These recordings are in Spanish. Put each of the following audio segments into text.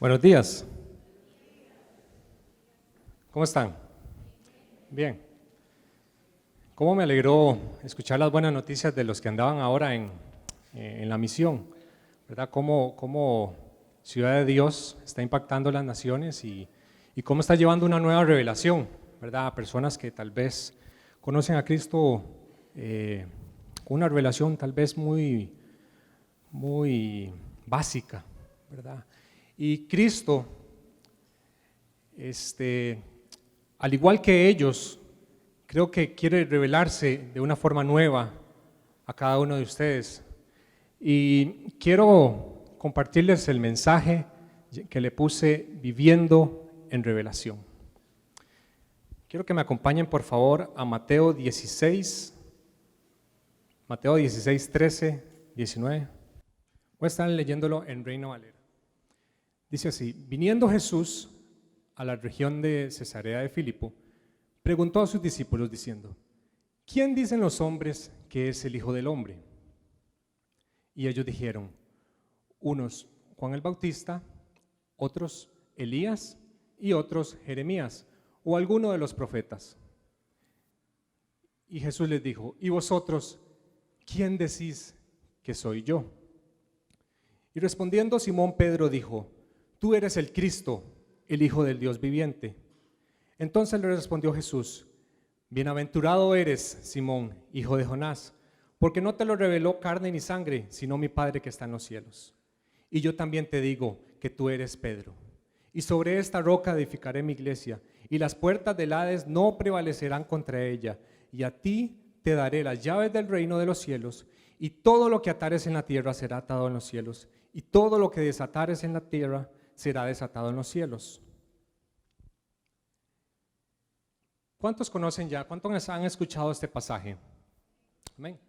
Buenos días. ¿Cómo están? Bien. ¿Cómo me alegró escuchar las buenas noticias de los que andaban ahora en la misión? ¿Verdad? Cómo Ciudad de Dios está impactando las naciones y cómo está llevando una nueva revelación, ¿verdad? A personas que tal vez conocen a Cristo con una revelación tal vez muy básica, ¿verdad? Y Cristo, al igual que ellos, creo que quiere revelarse de una forma nueva a cada uno de ustedes. Y quiero compartirles el mensaje que le puse viviendo en revelación. Quiero que me acompañen por favor a Mateo 16, 13, 19. Voy a estar leyéndolo en Reina Valera. Dice así: viniendo Jesús a la región de Cesarea de Filipo, preguntó a sus discípulos diciendo: ¿quién dicen los hombres que es el Hijo del Hombre? Y ellos dijeron: unos Juan el Bautista, otros Elías y otros Jeremías o alguno de los profetas. Y Jesús les dijo: ¿y vosotros quién decís que soy yo? Y respondiendo Simón Pedro dijo: tú eres el Cristo, el Hijo del Dios viviente. Entonces le respondió Jesús: bienaventurado eres, Simón, hijo de Jonás, porque no te lo reveló carne ni sangre, sino mi Padre que está en los cielos. Y yo también te digo que tú eres Pedro, y sobre esta roca edificaré mi iglesia, y las puertas del Hades no prevalecerán contra ella, y a ti te daré las llaves del reino de los cielos, y todo lo que atares en la tierra será atado en los cielos, y todo lo que desatares en la tierra será desatado en los cielos. ¿Cuántos conocen ya? ¿Cuántos han escuchado este pasaje? Amén.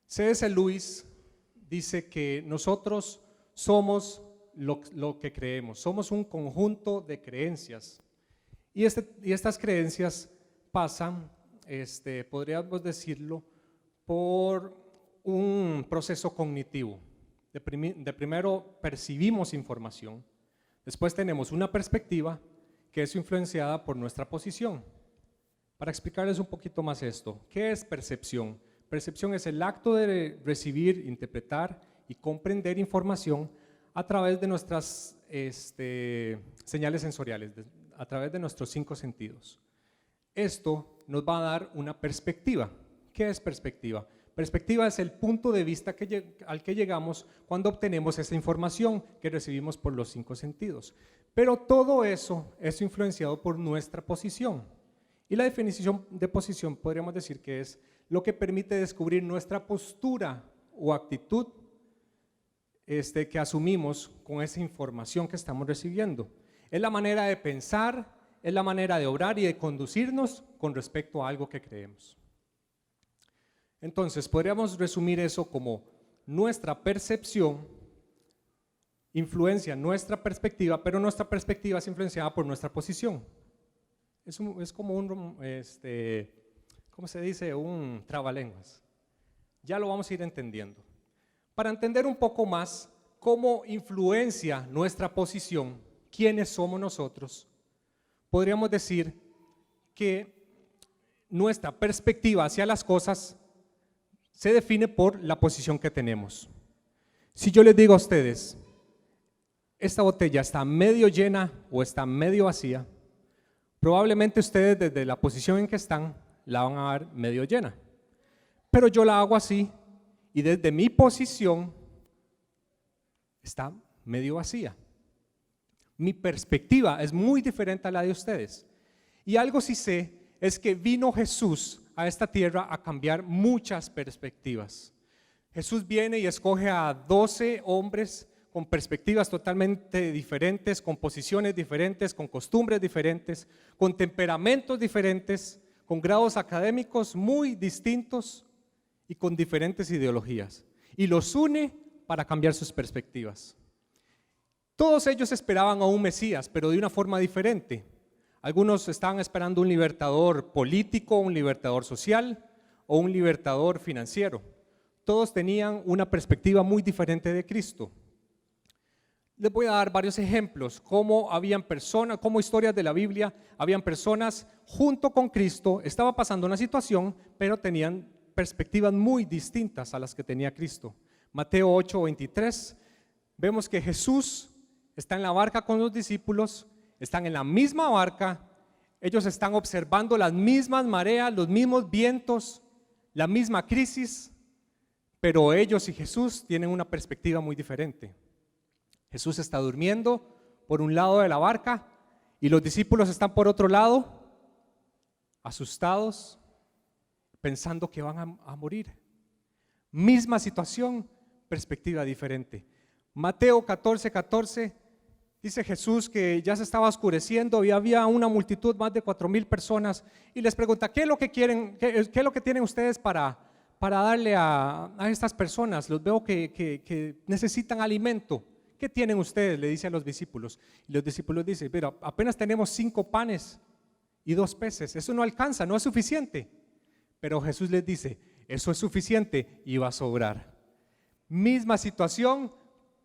C.S. Lewis dice que nosotros somos lo que creemos, somos un conjunto de creencias y estas creencias pasan, podríamos decirlo, por un proceso cognitivo. De primero percibimos información, después tenemos una perspectiva que es influenciada por nuestra posición. Para explicarles un poquito más esto, ¿qué es percepción? Percepción es el acto de recibir, interpretar y comprender información a través de nuestras señales sensoriales, a través de nuestros 5 sentidos. Esto nos va a dar una perspectiva. ¿Qué es perspectiva? Perspectiva es el punto de vista al que llegamos cuando obtenemos esa información que recibimos por los 5 sentidos. Pero todo eso es influenciado por nuestra posición. Y la definición de posición podríamos decir que es lo que permite descubrir nuestra postura o actitud que asumimos con esa información que estamos recibiendo. Es la manera de pensar, es la manera de obrar y de conducirnos con respecto a algo que creemos. Entonces, podríamos resumir eso como nuestra percepción influencia nuestra perspectiva, pero nuestra perspectiva es influenciada por nuestra posición. Es como ¿cómo se dice? Un trabalenguas. Ya lo vamos a ir entendiendo. Para entender un poco más cómo influencia nuestra posición, quiénes somos nosotros, podríamos decir que nuestra perspectiva hacia las cosas se define por la posición que tenemos. Si yo les digo a ustedes, esta botella está medio llena o está medio vacía, probablemente ustedes desde la posición en que están la van a ver medio llena, pero yo la hago así y desde mi posición está medio vacía. Mi perspectiva es muy diferente a la de ustedes. Y algo sí sé es que vino Jesús a esta tierra a cambiar muchas perspectivas. Jesús viene y escoge a 12 hombres con perspectivas totalmente diferentes, con posiciones diferentes, con costumbres diferentes, con temperamentos diferentes, con grados académicos muy distintos y con diferentes ideologías. Y los une para cambiar sus perspectivas. Todos ellos esperaban a un Mesías, pero de una forma diferente. Algunos estaban esperando un libertador político, un libertador social o un libertador financiero. Todos tenían una perspectiva muy diferente de Cristo. Les voy a dar varios ejemplos, cómo habían personas, como historias de la Biblia, habían personas junto con Cristo, estaba pasando una situación, pero tenían perspectivas muy distintas a las que tenía Cristo. Mateo 8:23, vemos que Jesús está en la barca con los discípulos, están en la misma barca, ellos están observando las mismas mareas, los mismos vientos, la misma crisis, pero ellos y Jesús tienen una perspectiva muy diferente. Jesús está durmiendo por un lado de la barca y los discípulos están por otro lado, asustados, pensando que van a morir. Misma situación, perspectiva diferente. Mateo 14:14 dice Jesús que ya se estaba oscureciendo y había una multitud, más de 4,000 personas, y les pregunta: ¿qué es lo que quieren, qué es lo que tienen ustedes para darle a estas personas? Los veo que necesitan alimento. ¿Qué tienen ustedes?, le dice a los discípulos. Y los discípulos dicen: pero apenas tenemos 5 panes y 2 peces, eso no alcanza, no es suficiente. Pero Jesús les dice: eso es suficiente y va a sobrar. Misma situación,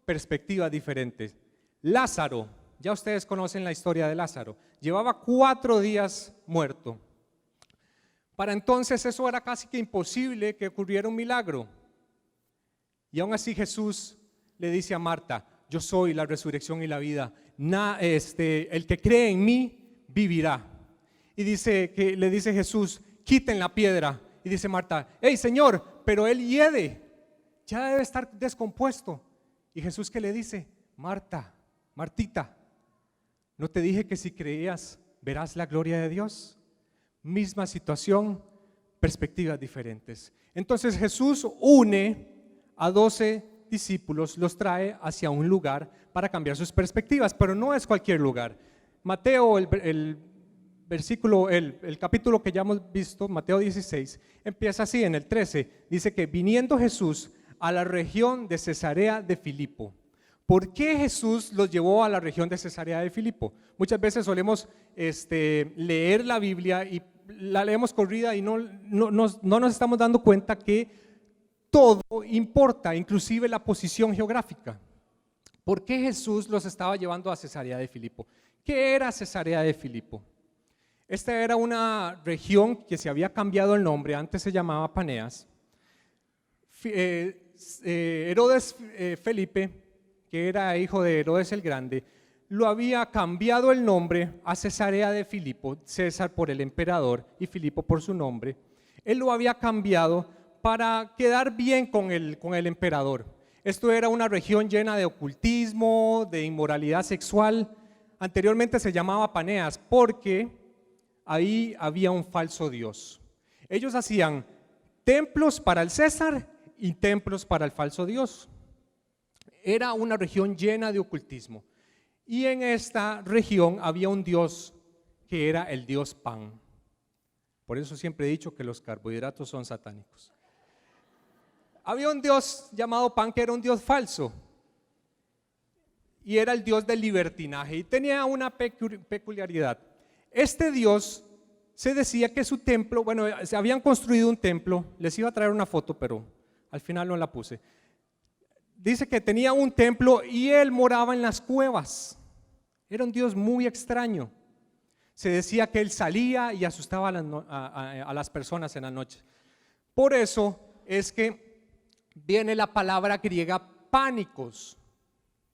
perspectivas diferentes. Lázaro, ya ustedes conocen la historia de Lázaro, llevaba 4 días muerto. Para entonces eso era casi que imposible que ocurriera un milagro. Y aún así Jesús le dice a Marta: yo soy la resurrección y la vida. El que cree en mí vivirá. Y le dice Jesús: quiten la piedra. Y dice Marta: hey Señor, pero él hiede, ya debe estar descompuesto. Y Jesús, ¿qué le dice? Martita, ¿no te dije que si creías verás la gloria de Dios? Misma situación, perspectivas diferentes. Entonces Jesús une a 12 discípulos, los trae hacia un lugar para cambiar sus perspectivas, pero no es cualquier lugar. Mateo, el capítulo que ya hemos visto, Mateo 16, empieza así en el 13, dice que viniendo Jesús a la región de Cesarea de Filipo. ¿Por qué Jesús los llevó a la región de Cesarea de Filipo? Muchas veces solemos leer la Biblia y la leemos corrida y no nos estamos dando cuenta que todo importa, inclusive la posición geográfica. ¿Por qué Jesús los estaba llevando a Cesarea de Filipo? ¿Qué era Cesarea de Filipo? Esta era una región que se había cambiado el nombre, antes se llamaba Paneas. Herodes Felipe, que era hijo de Herodes el Grande, lo había cambiado el nombre a Cesarea de Filipo, César por el emperador y Filipo por su nombre. Él lo había cambiado para quedar bien con el emperador. Esto era una región llena de ocultismo, de inmoralidad sexual. Anteriormente se llamaba Paneas porque ahí había un falso dios. Ellos hacían templos para el César y templos para el falso dios. Era una región llena de ocultismo. Y en esta región había un dios que era el dios Pan. Por eso siempre he dicho que los carbohidratos son satánicos. Había un dios llamado Pan que era un dios falso. Y era el dios del libertinaje. Y tenía una peculiaridad. Este dios se decía que su templo, se habían construido un templo. Les iba a traer una foto, pero al final no la puse. Dice que tenía un templo y él moraba en las cuevas. Era un dios muy extraño. Se decía que él salía y asustaba a las personas en la noche. Por eso es que viene la palabra griega pánicos,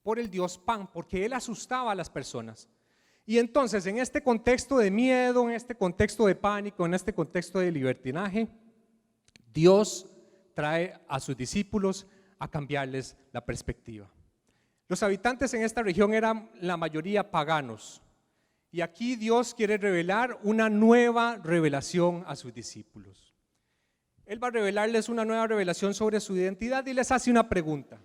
por el dios Pan, porque él asustaba a las personas. Y entonces en este contexto de miedo, en este contexto de pánico, en este contexto de libertinaje, Dios trae a sus discípulos a cambiarles la perspectiva. Los habitantes en esta región eran la mayoría paganos. Y aquí Dios quiere revelar una nueva revelación a sus discípulos. Él va a revelarles una nueva revelación sobre su identidad y les hace una pregunta.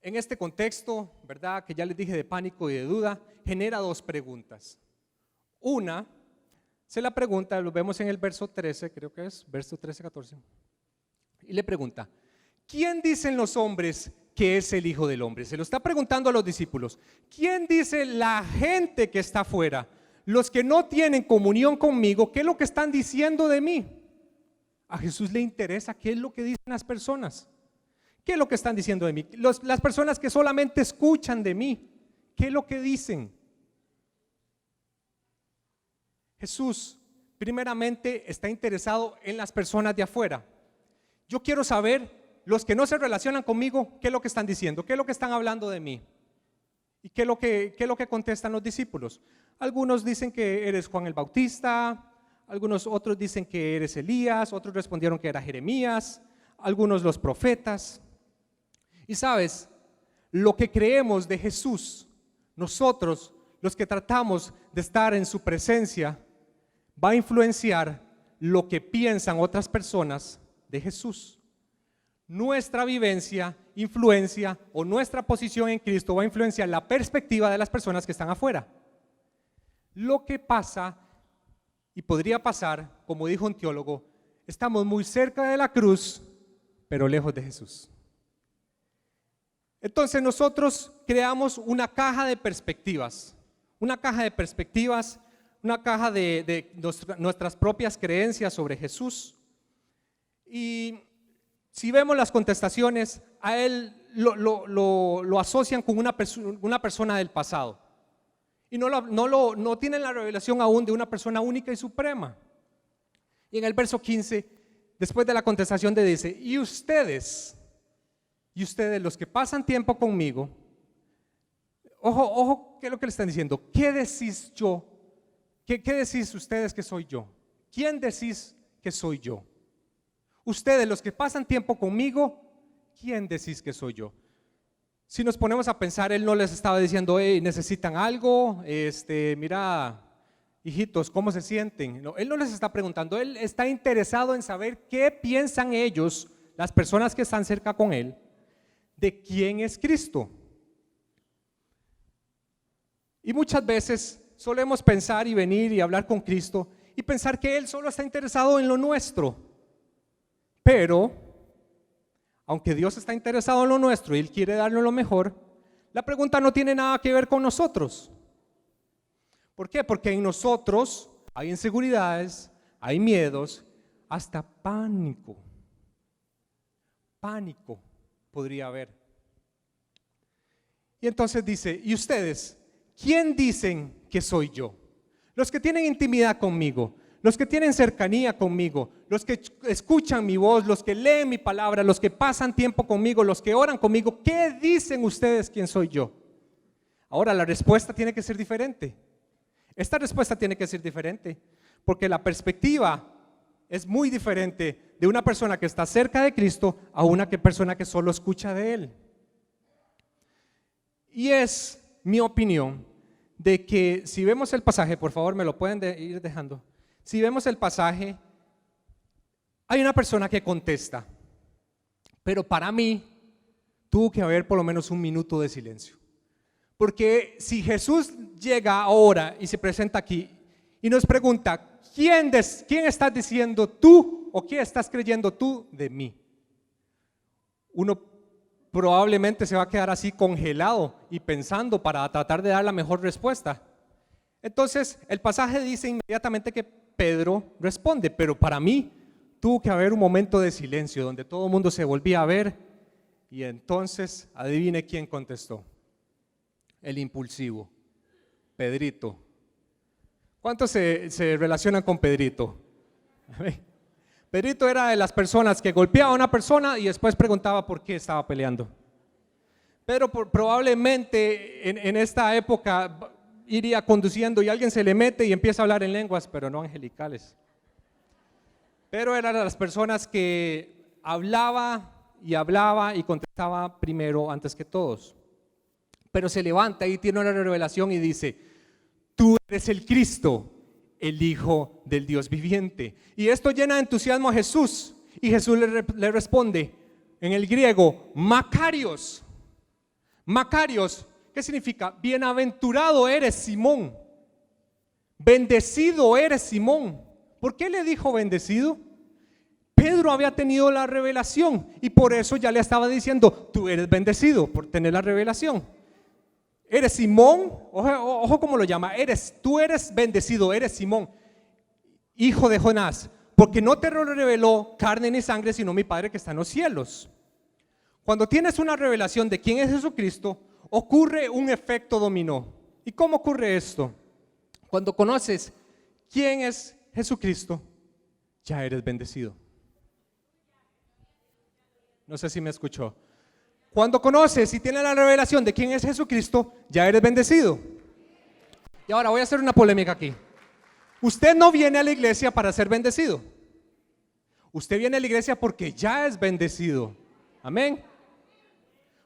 En este contexto, ¿verdad?, que ya les dije de pánico y de duda, genera 2 preguntas. Una, se la pregunta, lo vemos en el verso 13, creo que es, verso 13-14. Y le pregunta: ¿quién dicen los hombres que es el Hijo del Hombre? Se lo está preguntando a los discípulos. ¿Quién dice la gente que está afuera? Los que no tienen comunión conmigo, ¿qué es lo que están diciendo de mí? A Jesús le interesa qué es lo que dicen las personas. ¿Qué es lo que están diciendo de mí? Las personas que solamente escuchan de mí, ¿qué es lo que dicen? Jesús, primeramente, está interesado en las personas de afuera. Yo quiero saber, los que no se relacionan conmigo, ¿qué es lo que están diciendo? ¿Qué es lo que están hablando de mí? ¿Y qué es lo que contestan los discípulos? Algunos dicen que eres Juan el Bautista, otros dicen que eres Elías, otros respondieron que era Jeremías, algunos los profetas. Y sabes, lo que creemos de Jesús, nosotros, los que tratamos de estar en su presencia, va a influenciar lo que piensan otras personas de Jesús. Nuestra vivencia, influencia o nuestra posición en Cristo va a influenciar la perspectiva de las personas que están afuera. Lo que pasa y podría pasar, como dijo un teólogo, estamos muy cerca de la cruz, pero lejos de Jesús. Entonces nosotros creamos una caja de perspectivas, una caja de nuestras propias creencias sobre Jesús. Y si vemos las contestaciones, a él lo asocian con una persona del pasado. Y no tienen la revelación aún de una persona única y suprema. Y en el verso 15, después de la contestación dice, y ustedes los que pasan tiempo conmigo, ojo, ¿qué es lo que le están diciendo? ¿Qué decís yo? ¿Qué decís ustedes que soy yo? ¿Quién decís que soy yo? Ustedes, los que pasan tiempo conmigo, ¿quién decís que soy yo? Si nos ponemos a pensar, él no les estaba diciendo, necesitan algo, mira, hijitos, ¿cómo se sienten? No, él no les está preguntando, él está interesado en saber qué piensan ellos, las personas que están cerca con él, de quién es Cristo. Y muchas veces solemos pensar y venir y hablar con Cristo y pensar que Él solo está interesado en lo nuestro. Pero, aunque Dios está interesado en lo nuestro y Él quiere darnos lo mejor, la pregunta no tiene nada que ver con nosotros. ¿Por qué? Porque en nosotros hay inseguridades, hay miedos, hasta pánico. Pánico podría haber. Y entonces dice, ¿y ustedes? ¿Quién dicen que soy yo? Los que tienen intimidad conmigo, los que tienen cercanía conmigo, los que escuchan mi voz, los que leen mi palabra, los que pasan tiempo conmigo, los que oran conmigo, ¿qué dicen ustedes quién soy yo? Ahora la respuesta tiene que ser diferente. Esta respuesta tiene que ser diferente, porque la perspectiva es muy diferente de una persona que está cerca de Cristo a una persona que solo escucha de Él. Y es mi opinión de que si vemos el pasaje, por favor me lo pueden ir dejando. Si vemos el pasaje, hay una persona que contesta, pero para mí tuvo que haber por lo menos un minuto de silencio. Porque si Jesús llega ahora y se presenta aquí y nos pregunta, ¿quién estás diciendo tú o qué estás creyendo tú de mí? Uno probablemente se va a quedar así congelado y pensando para tratar de dar la mejor respuesta. Entonces el pasaje dice inmediatamente que Pedro responde, pero para mí tuvo que haber un momento de silencio donde todo el mundo se volvía a ver y entonces adivine quién contestó. El impulsivo, Pedrito. ¿Cuántos se relacionan con Pedrito? Pedrito era de las personas que golpeaba a una persona y después preguntaba por qué estaba peleando. Pedro probablemente en esta época iría conduciendo y alguien se le mete y empieza a hablar en lenguas, pero no angelicales. Pedro era de las personas que hablaba y contestaba primero antes que todos. Pero se levanta y tiene una revelación y dice, tú eres el Cristo, el Hijo del Dios viviente. Y esto llena de entusiasmo a Jesús. Y Jesús le responde en el griego, Macarios. Macarios, ¿qué significa? Bienaventurado eres Simón. Bendecido eres Simón. ¿Por qué le dijo bendecido? Pedro había tenido la revelación y por eso ya le estaba diciendo, tú eres bendecido por tener la revelación. Eres Simón, ojo cómo lo llama, tú eres bendecido, eres Simón, hijo de Jonás, porque no te lo reveló carne ni sangre, sino mi Padre que está en los cielos. Cuando tienes una revelación de quién es Jesucristo, ocurre un efecto dominó. ¿Y cómo ocurre esto? Cuando conoces quién es Jesucristo, ya eres bendecido. No sé si me escuchó. Cuando conoces y tienes la revelación de quién es Jesucristo, ya eres bendecido. Y ahora voy a hacer una polémica aquí. Usted no viene a la iglesia para ser bendecido. Usted viene a la iglesia porque ya es bendecido. Amén.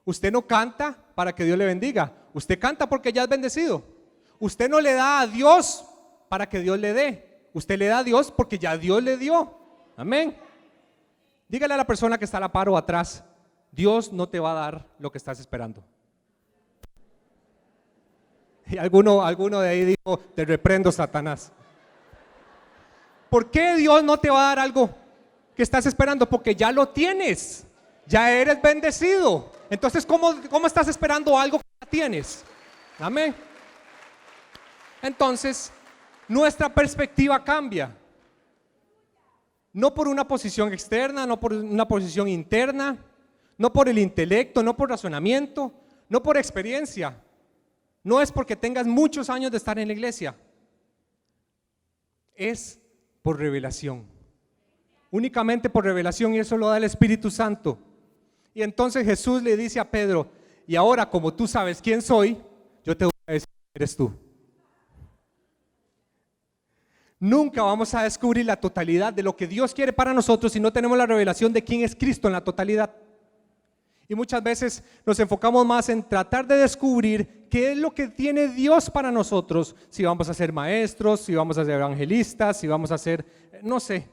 Usted no canta para que Dios le bendiga. Usted canta porque ya es bendecido. Usted no le da a Dios para que Dios le dé. Usted le da a Dios porque ya Dios le dio. Amén. Dígale a la persona que está a la par o atrás: Dios no te va a dar lo que estás esperando. Y alguno de ahí dijo: te reprendo, Satanás. ¿Por qué Dios no te va a dar algo que estás esperando? Porque ya lo tienes, ya eres bendecido. Entonces, ¿cómo estás esperando algo que ya tienes? Amén. Entonces, nuestra perspectiva cambia. No por una posición externa, no por una posición interna, no por el intelecto, no por razonamiento, no por experiencia. No es porque tengas muchos años de estar en la iglesia. Es por revelación. Únicamente por revelación, y eso lo da el Espíritu Santo. Y entonces Jesús le dice a Pedro: y ahora, como tú sabes quién soy, yo te voy a decir quién eres tú. Nunca vamos a descubrir la totalidad de lo que Dios quiere para nosotros si no tenemos la revelación de quién es Cristo en la totalidad. Y muchas veces nos enfocamos más en tratar de descubrir qué es lo que tiene Dios para nosotros. Si vamos a ser maestros, si vamos a ser evangelistas, si vamos a ser, no sé,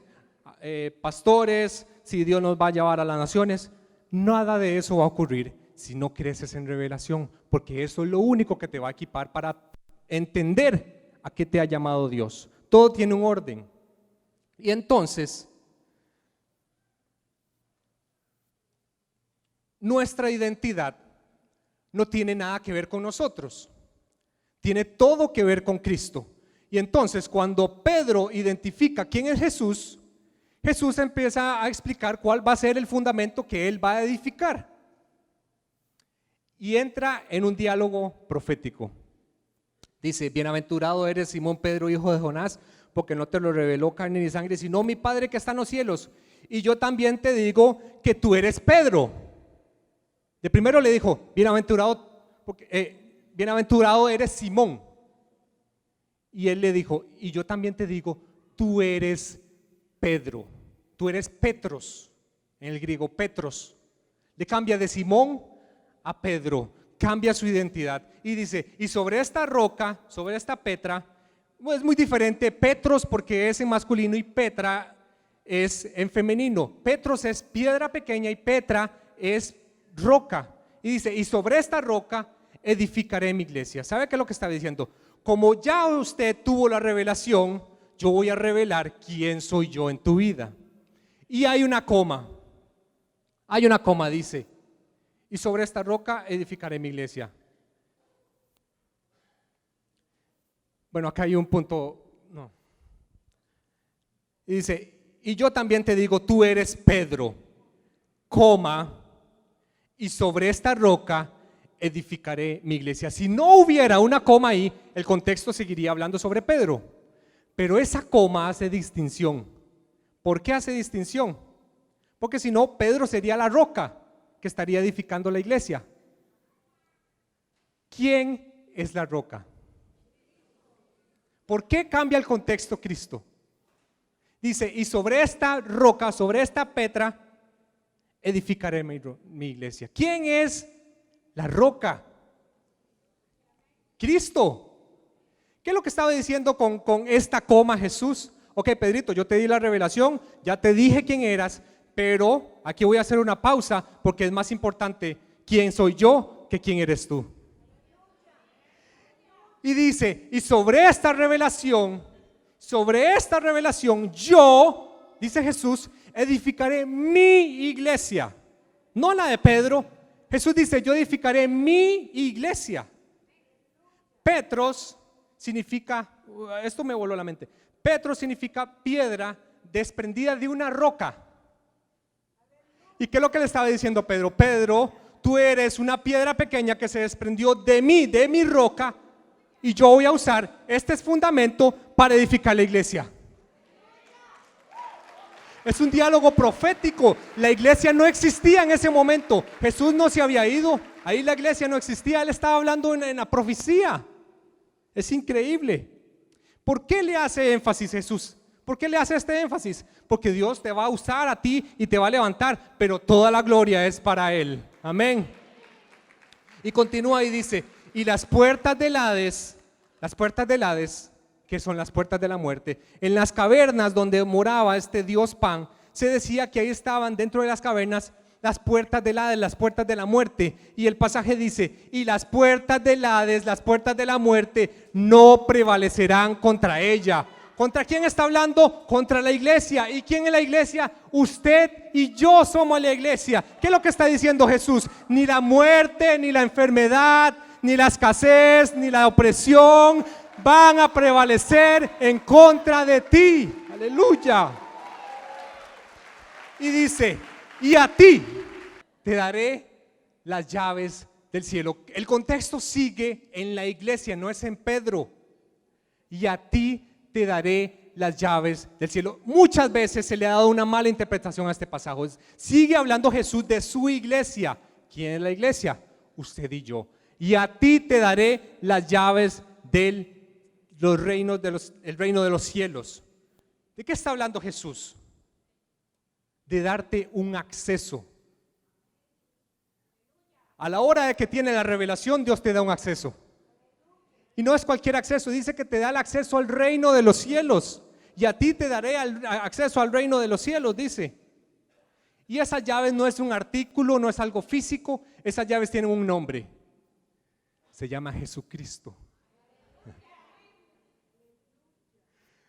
pastores, si Dios nos va a llevar a las naciones. Nada de eso va a ocurrir si no creces en revelación, porque eso es lo único que te va a equipar para entender a qué te ha llamado Dios. Todo tiene un orden. Y entonces, nuestra identidad no tiene nada que ver con nosotros, tiene todo que ver con Cristo. Y entonces, cuando Pedro identifica quién es Jesús, Jesús empieza a explicar cuál va a ser el fundamento que él va a edificar. Y entra en un diálogo profético. Dice: bienaventurado eres, Simón Pedro, hijo de Jonás, porque no te lo reveló carne ni sangre, sino mi Padre que está en los cielos. Y yo también te digo que tú eres Pedro. De primero le dijo: bienaventurado eres Simón. Y él le dijo: y yo también te digo, tú eres Pedro. Tú eres Petros, en el griego Petros. Le cambia de Simón a Pedro, cambia su identidad y dice: y sobre esta roca, sobre esta Petra, es muy diferente. Petros porque es en masculino y Petra es en femenino. Petros es piedra pequeña y Petra es roca. Y dice: y sobre esta roca edificaré mi iglesia. ¿Sabe qué es lo que está diciendo? Como ya usted tuvo la revelación, yo voy a revelar quién soy yo en tu vida. Y hay una coma, dice: y sobre esta roca edificaré mi iglesia. Bueno, acá hay un punto, no. Y dice: y yo también te digo, tú eres Pedro, coma, y sobre esta roca edificaré mi iglesia. Si no hubiera una coma ahí, el contexto seguiría hablando sobre Pedro, pero esa coma hace distinción. ¿Por qué hace distinción? Porque si no, Pedro sería la roca que estaría edificando la iglesia. ¿Quién es la roca? ¿Por qué cambia el contexto Cristo? Dice: y sobre esta roca, sobre esta Petra, edificaré mi iglesia. ¿Quién es la roca? Cristo. ¿Qué es lo que estaba diciendo con esta coma Jesús? Ok, Pedrito, yo te di la revelación, ya te dije quién eras, pero aquí voy a hacer una pausa porque es más importante quién soy yo que quién eres tú. Y dice: y sobre esta revelación yo, dice Jesús, edificaré mi iglesia, no la de Pedro. Jesús dice: yo edificaré mi iglesia. Petros significa, esto me voló la mente, Petros significa piedra desprendida de una roca. ¿Y qué es lo que le estaba diciendo Pedro? Pedro, tú eres una piedra pequeña que se desprendió de mí, de mi roca, y yo voy a usar este fundamento para edificar la iglesia. Es un diálogo profético. La iglesia no existía en ese momento. Jesús no se había ido. Ahí la iglesia no existía. Él estaba hablando en la profecía. Es increíble. ¿Por qué le hace énfasis Jesús? ¿Por qué le hace este énfasis? Porque Dios te va a usar a ti y te va a levantar, pero toda la gloria es para Él. Amén. Y continúa y dice, y las puertas del Hades, que son las puertas de la muerte, en las cavernas donde moraba este Dios Pan, se decía que ahí estaban dentro de las cavernas las puertas del Hades, las puertas de la muerte. Y el pasaje dice, y las puertas del Hades, las puertas de la muerte, no prevalecerán contra ella. ¿Contra quién está hablando? Contra la iglesia. ¿Y quién es la iglesia? Usted y yo somos la iglesia. ¿Qué es lo que está diciendo Jesús? Ni la muerte, ni la enfermedad, ni la escasez, ni la opresión van a prevalecer en contra de ti. Aleluya. Y dice, y a ti te daré las llaves del cielo. El contexto sigue en la iglesia, no es en Pedro. Y a ti te daré las llaves del cielo. Muchas veces se le ha dado una mala interpretación a este pasaje. Sigue hablando Jesús de su iglesia. ¿Quién es la iglesia? Usted y yo. Y a ti te daré las llaves del reino de los cielos. ¿De qué está hablando Jesús? De darte un acceso. A la hora de que tiene la revelación, Dios te da un acceso. Y no es cualquier acceso, dice que te da el acceso al reino de los cielos. Y a ti te daré acceso al reino de los cielos, dice. Y esas llaves no es un artículo, no es algo físico, esas llaves tienen un nombre. Se llama Jesucristo.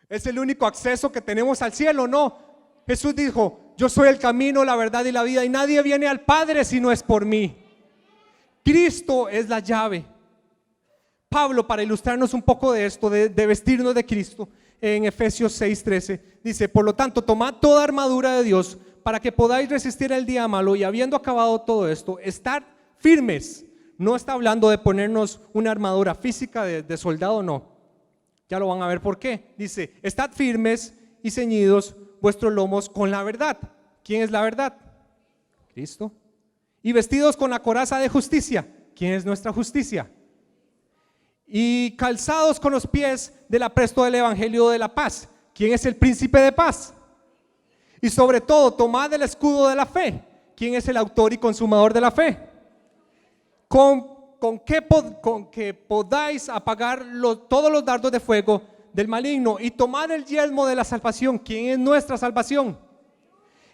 ¿Es el único acceso que tenemos al cielo? No. Jesús dijo, yo soy el camino, la verdad y la vida, y nadie viene al Padre si no es por mí. Cristo es la llave. Pablo, para ilustrarnos un poco de esto, de vestirnos de Cristo, en Efesios 6:13, dice, por lo tanto, tomad toda armadura de Dios para que podáis resistir el día malo, y habiendo acabado todo esto, estar firmes. No está hablando de ponernos una armadura física de soldado, no. Ya lo van a ver por qué. Dice, estad firmes y ceñidos vuestros lomos con la verdad. ¿Quién es la verdad? Cristo. Y vestidos con la coraza de justicia. ¿Quién es nuestra justicia? Y calzados con los pies del apresto del evangelio de la paz. ¿Quién es el príncipe de paz? Y sobre todo, tomad el escudo de la fe. ¿Quién es el autor y consumador de la fe? Con que podáis apagar todos los dardos de fuego del maligno, y tomad el yelmo de la salvación. ¿Quién es nuestra salvación?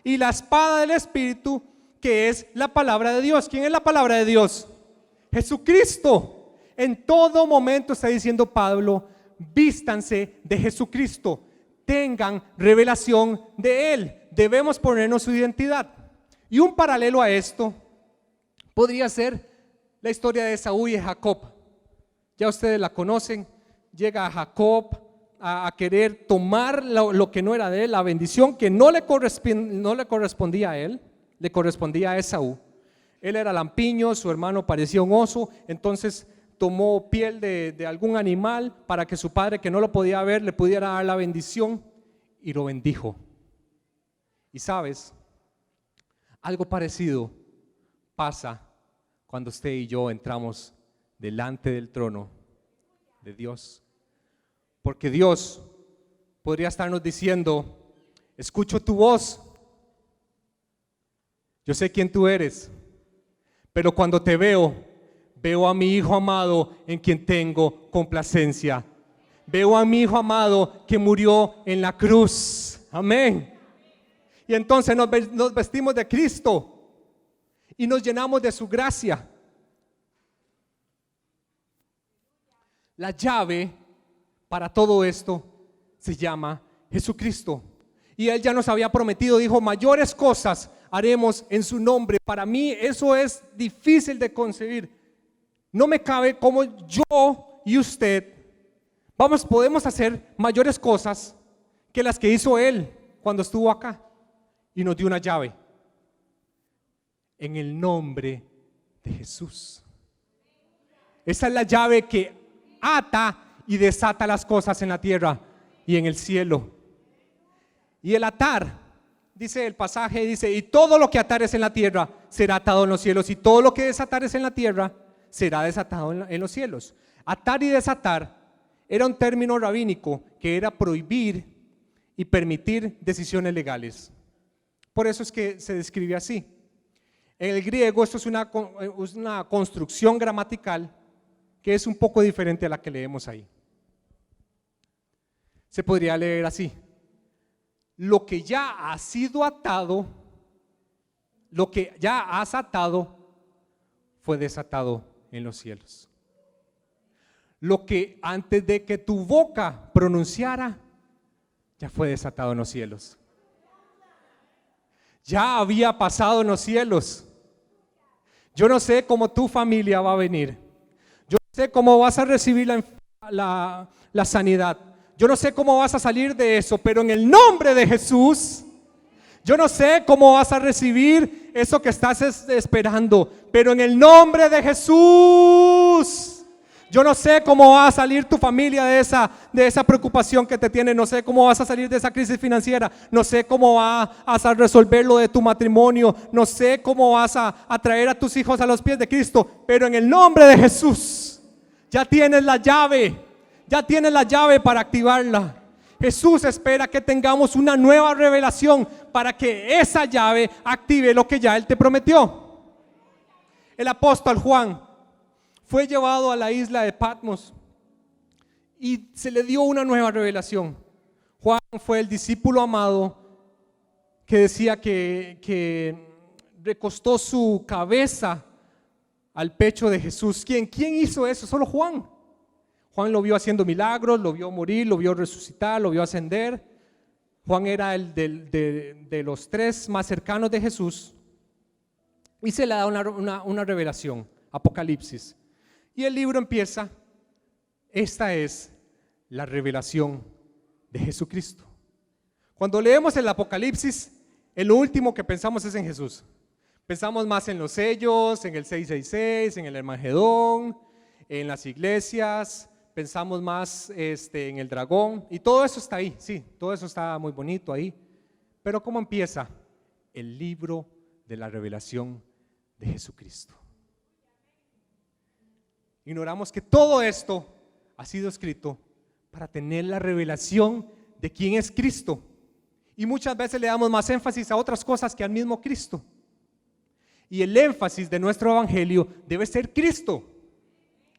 Y la espada del Espíritu, que es la palabra de Dios. ¿Quién es la palabra de Dios? Jesucristo. En todo momento está diciendo Pablo, vístanse de Jesucristo, tengan revelación de Él. Debemos ponernos su identidad. Y un paralelo a esto podría ser la historia de Esaú y de Jacob. Ya ustedes la conocen. Llega Jacob a querer tomar lo que no era de él, la bendición que no le correspondía a él, le correspondía a Esaú. Él era lampiño, su hermano parecía un oso, entonces tomó piel de algún animal para que su padre, que no lo podía ver, le pudiera dar la bendición, y lo bendijo. Y sabes, algo parecido pasa cuando usted y yo entramos delante del trono de Dios. Porque Dios podría estarnos diciendo, escucho tu voz, yo sé quién tú eres, pero cuando te veo a mi Hijo amado en quien tengo complacencia. Veo a mi Hijo amado que murió en la cruz. Amén. Y entonces nos vestimos de Cristo y nos llenamos de su gracia. La llave para todo esto se llama Jesucristo. Y Él ya nos había prometido, dijo, mayores cosas haremos en su nombre. Para mí eso es difícil de concebir. No me cabe cómo yo y usted podemos hacer mayores cosas que las que hizo Él cuando estuvo acá y nos dio una llave. en el nombre de Jesús. Esa es la llave que ata y desata las cosas en la tierra y en el cielo. Y el atar, dice el pasaje, dice, y todo lo que atares en la tierra será atado en los cielos, y todo lo que desatares en la tierra será desatado en los cielos. Atar y desatar era un término rabínico que era prohibir y permitir decisiones legales. Por eso es que se describe así. En el griego esto es una construcción gramatical que es un poco diferente a la que leemos ahí. Se podría leer así: lo que ya ha sido atado, lo que ya has atado, fue desatado en los cielos. Lo que antes de que tu boca pronunciara, ya fue desatado en los cielos. Ya había pasado en los cielos. Yo no sé cómo tu familia va a venir. Yo no sé cómo vas a recibir la sanidad. Yo no sé cómo vas a salir de eso, pero en el nombre de Jesús, yo no sé cómo vas a recibir eso que estás esperando, pero en el nombre de Jesús, yo no sé cómo va a salir tu familia de esa preocupación que te tiene. No sé cómo vas a salir de esa crisis financiera. No sé cómo vas a resolver lo de tu matrimonio. No sé cómo vas a traer a tus hijos a los pies de Cristo. Pero en el nombre de Jesús, ya tienes la llave. Ya tienes la llave para activarla. Jesús espera que tengamos una nueva revelación para que esa llave active lo que ya Él te prometió. El apóstol Juan fue llevado a la isla de Patmos y se le dio una nueva revelación. Juan fue el discípulo amado que decía que recostó su cabeza al pecho de Jesús. ¿Quién hizo eso? Solo Juan. Juan lo vio haciendo milagros, lo vio morir, lo vio resucitar, lo vio ascender. Juan era el de los tres más cercanos de Jesús y se le da una revelación, Apocalipsis. Y el libro empieza: esta es la revelación de Jesucristo. Cuando leemos el Apocalipsis, en lo último que pensamos es en Jesús. Pensamos más en los sellos, en el 666, en el Armagedón, en las iglesias. Pensamos más en el dragón, y todo eso está ahí, sí, todo eso está muy bonito ahí. Pero ¿cómo empieza? El libro de la revelación de Jesucristo. Ignoramos que todo esto ha sido escrito para tener la revelación de quién es Cristo. Y muchas veces le damos más énfasis a otras cosas que al mismo Cristo. Y el énfasis de nuestro evangelio debe ser Cristo.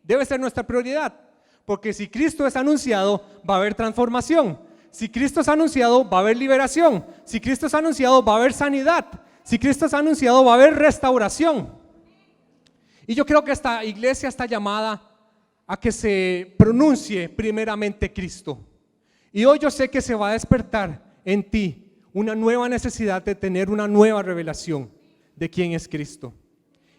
Debe ser nuestra prioridad. Porque si Cristo es anunciado, va a haber transformación. Si Cristo es anunciado, va a haber liberación. Si Cristo es anunciado, va a haber sanidad. Si Cristo es anunciado, va a haber restauración. Y yo creo que esta iglesia está llamada a que se pronuncie primeramente Cristo. Y hoy yo sé que se va a despertar en ti una nueva necesidad de tener una nueva revelación de quién es Cristo.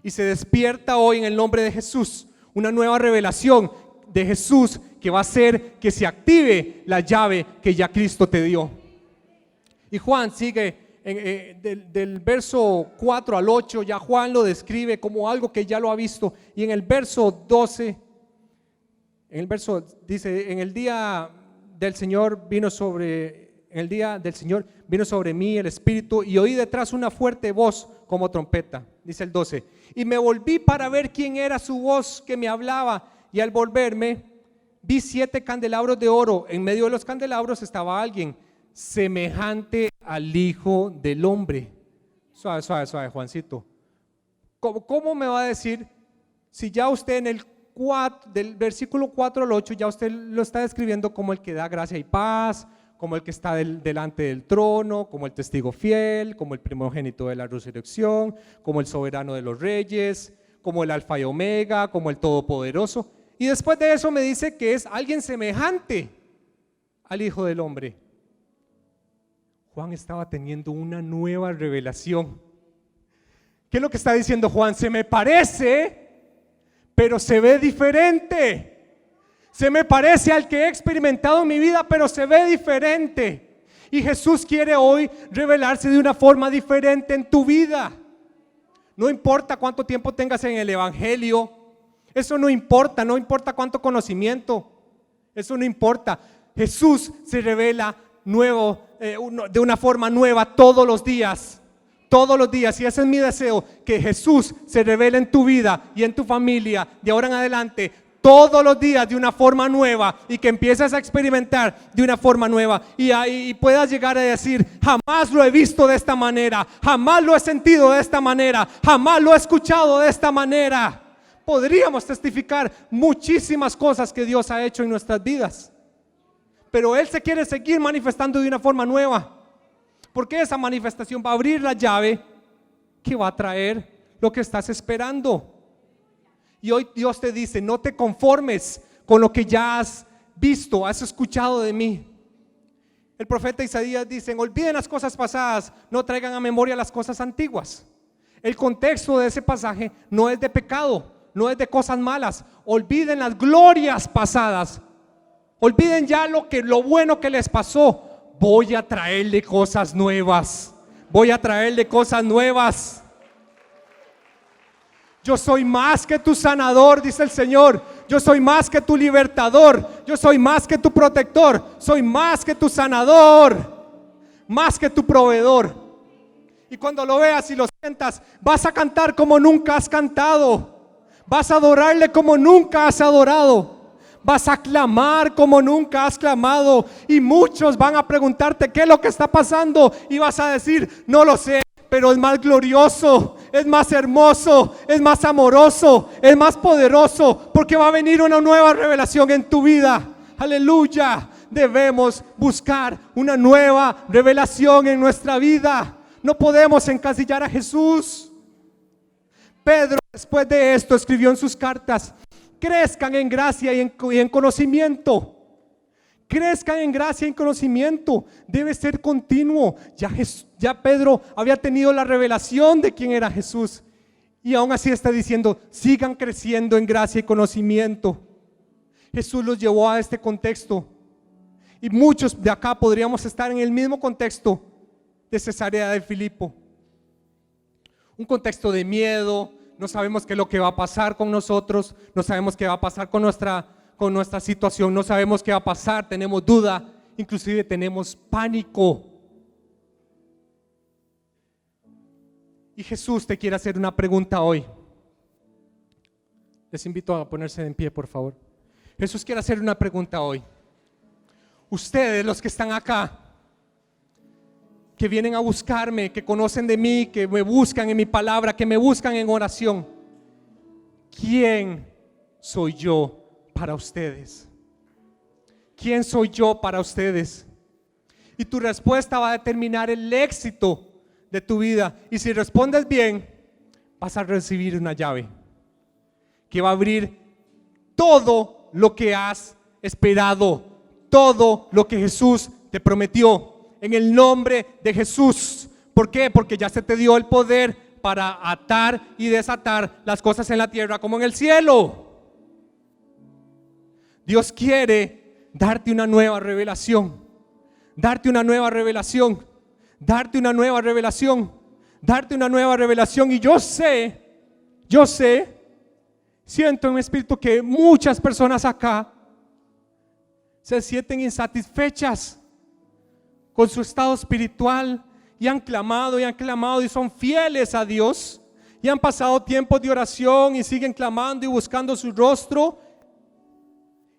Y se despierta hoy en el nombre de Jesús una nueva revelación de Jesús que va a hacer que se active la llave que ya Cristo te dio. Y Juan sigue del verso 4 al 8, ya Juan lo describe como algo que ya lo ha visto. Y en el verso 12, dice: en el día del Señor vino sobre mí el Espíritu, y oí detrás una fuerte voz como trompeta. Dice el 12: y me volví para ver quién era su voz que me hablaba, y al volverme vi 7 candelabros de oro. En medio de los candelabros estaba alguien semejante al Hijo del Hombre. Suave, Juancito. ¿Cómo me va a decir si ya usted en del versículo 4 al 8 ya usted lo está describiendo como el que da gracia y paz, como el que está delante del trono, como el testigo fiel, como el primogénito de la resurrección, como el soberano de los reyes, como el alfa y omega, como el todopoderoso? Y después de eso me dice que es alguien semejante al Hijo del Hombre. Juan estaba teniendo una nueva revelación. ¿Qué es lo que está diciendo Juan? Se me parece, pero se ve diferente. Se me parece al que he experimentado en mi vida, pero se ve diferente. Y Jesús quiere hoy revelarse de una forma diferente en tu vida. No importa cuánto tiempo tengas en el evangelio. Eso no importa, no importa cuánto conocimiento. Eso no importa. Jesús se revela nuevo, de una forma nueva todos los días. Todos los días. Y ese es mi deseo, que Jesús se revele en tu vida y en tu familia de ahora en adelante, todos los días de una forma nueva, y que empieces a experimentar de una forma nueva y puedas llegar a decir: jamás lo he visto de esta manera, jamás lo he sentido de esta manera, jamás lo he escuchado de esta manera. Podríamos testificar muchísimas cosas que Dios ha hecho en nuestras vidas, pero Él se quiere seguir manifestando de una forma nueva, porque esa manifestación va a abrir la llave que va a traer lo que estás esperando. Y hoy Dios te dice: no te conformes con lo que ya has visto, has escuchado de mí. El profeta Isaías dice: olviden las cosas pasadas, no traigan a memoria las cosas antiguas. El contexto de ese pasaje no es de pecado, no es de cosas malas. Olviden las glorias pasadas, olviden ya lo bueno que les pasó. Voy a traerle cosas nuevas, voy a traerle cosas nuevas. Yo soy más que tu sanador, dice el Señor. Yo soy más que tu libertador. Yo soy más que tu protector. Soy más que tu sanador, más que tu proveedor. Y cuando lo veas y lo sientas, vas a cantar como nunca has cantado. Vas a adorarle como nunca has adorado. Vas a clamar como nunca has clamado. Y muchos van a preguntarte: ¿qué es lo que está pasando? Y vas a decir: no lo sé, pero es más glorioso, es más hermoso, es más amoroso, es más poderoso, porque va a venir una nueva revelación en tu vida. Aleluya. Debemos buscar una nueva revelación en nuestra vida. No podemos encasillar a Jesús. Pedro, después de esto, escribió en sus cartas: crezcan en gracia y en conocimiento. Crezcan en gracia y en conocimiento. Debe ser continuo. Ya Pedro había tenido la revelación de quién era Jesús, y aún así está diciendo: sigan creciendo en gracia y conocimiento. Jesús los llevó a este contexto, y muchos de acá podríamos estar en el mismo contexto de Cesarea de Filipo. Un contexto de miedo. No sabemos qué es lo que va a pasar con nosotros, no sabemos qué va a pasar con nuestra situación, no sabemos qué va a pasar, tenemos duda, inclusive tenemos pánico. Y Jesús te quiere hacer una pregunta hoy. Les invito a ponerse en pie, por favor. Jesús quiere hacer una pregunta hoy. Ustedes, los que están acá, que vienen a buscarme, que conocen de mí, que me buscan en mi palabra, que me buscan en oración, ¿quién soy yo para ustedes? ¿Quién soy yo para ustedes? Y tu respuesta va a determinar el éxito de tu vida. Y si respondes bien, vas a recibir una llave que va a abrir todo lo que has esperado, todo lo que Jesús te prometió. En el nombre de Jesús. ¿Por qué? Porque ya se te dio el poder para atar y desatar las cosas en la tierra como en el cielo. Dios quiere darte una nueva revelación, darte una nueva revelación, darte una nueva revelación, darte una nueva revelación. Y yo sé, siento en mi espíritu que muchas personas acá se sienten insatisfechas con su estado espiritual, y han clamado y son fieles a Dios, y han pasado tiempos de oración y siguen clamando y buscando su rostro,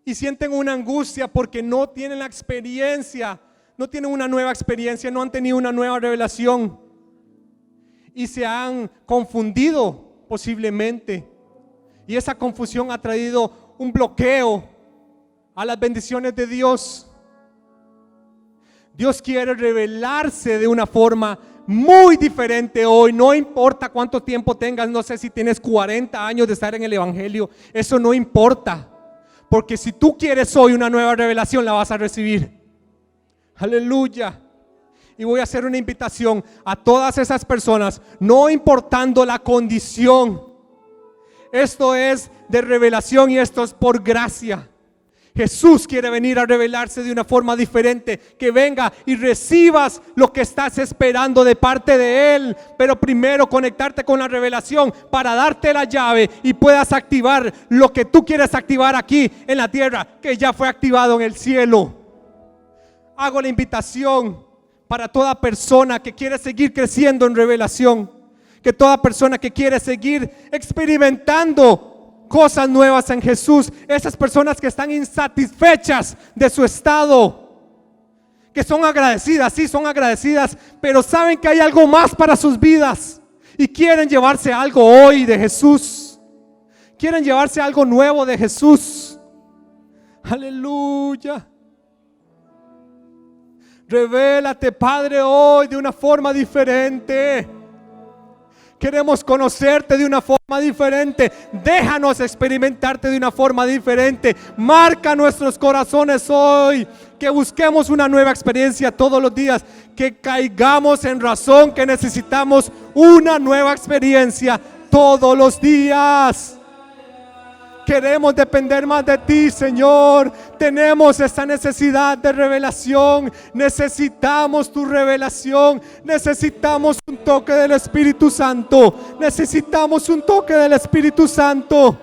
y sienten una angustia porque no tienen la experiencia, no tienen una nueva experiencia, no han tenido una nueva revelación, y se han confundido posiblemente, y esa confusión ha traído un bloqueo a las bendiciones de Dios. Dios quiere revelarse de una forma muy diferente hoy. No importa cuánto tiempo tengas, no sé si tienes 40 años de estar en el evangelio, eso no importa, porque si tú quieres hoy una nueva revelación, la vas a recibir. Aleluya. Y voy a hacer una invitación a todas esas personas, no importando la condición. Esto es de revelación y esto es por gracia. Jesús quiere venir a revelarse de una forma diferente, que venga y recibas lo que estás esperando de parte de Él, pero primero conectarte con la revelación para darte la llave y puedas activar lo que tú quieres activar aquí en la tierra, que ya fue activado en el cielo. Hago la invitación para toda persona que quiere seguir creciendo en revelación, que toda persona que quiere seguir experimentando cosas nuevas en Jesús, esas personas que están insatisfechas de su estado, que son agradecidas, sí son agradecidas, pero saben que hay algo más para sus vidas y quieren llevarse algo hoy de Jesús, quieren llevarse algo nuevo de Jesús. Aleluya. Revélate, Padre, hoy de una forma diferente. Queremos conocerte de una forma diferente. Déjanos experimentarte de una forma diferente. Marca nuestros corazones hoy. Que busquemos una nueva experiencia todos los días. Que caigamos en razón que necesitamos una nueva experiencia todos los días. Queremos depender más de ti, Señor. Tenemos esta necesidad de revelación. Necesitamos tu revelación. Necesitamos un toque del Espíritu Santo. Necesitamos un toque del Espíritu Santo.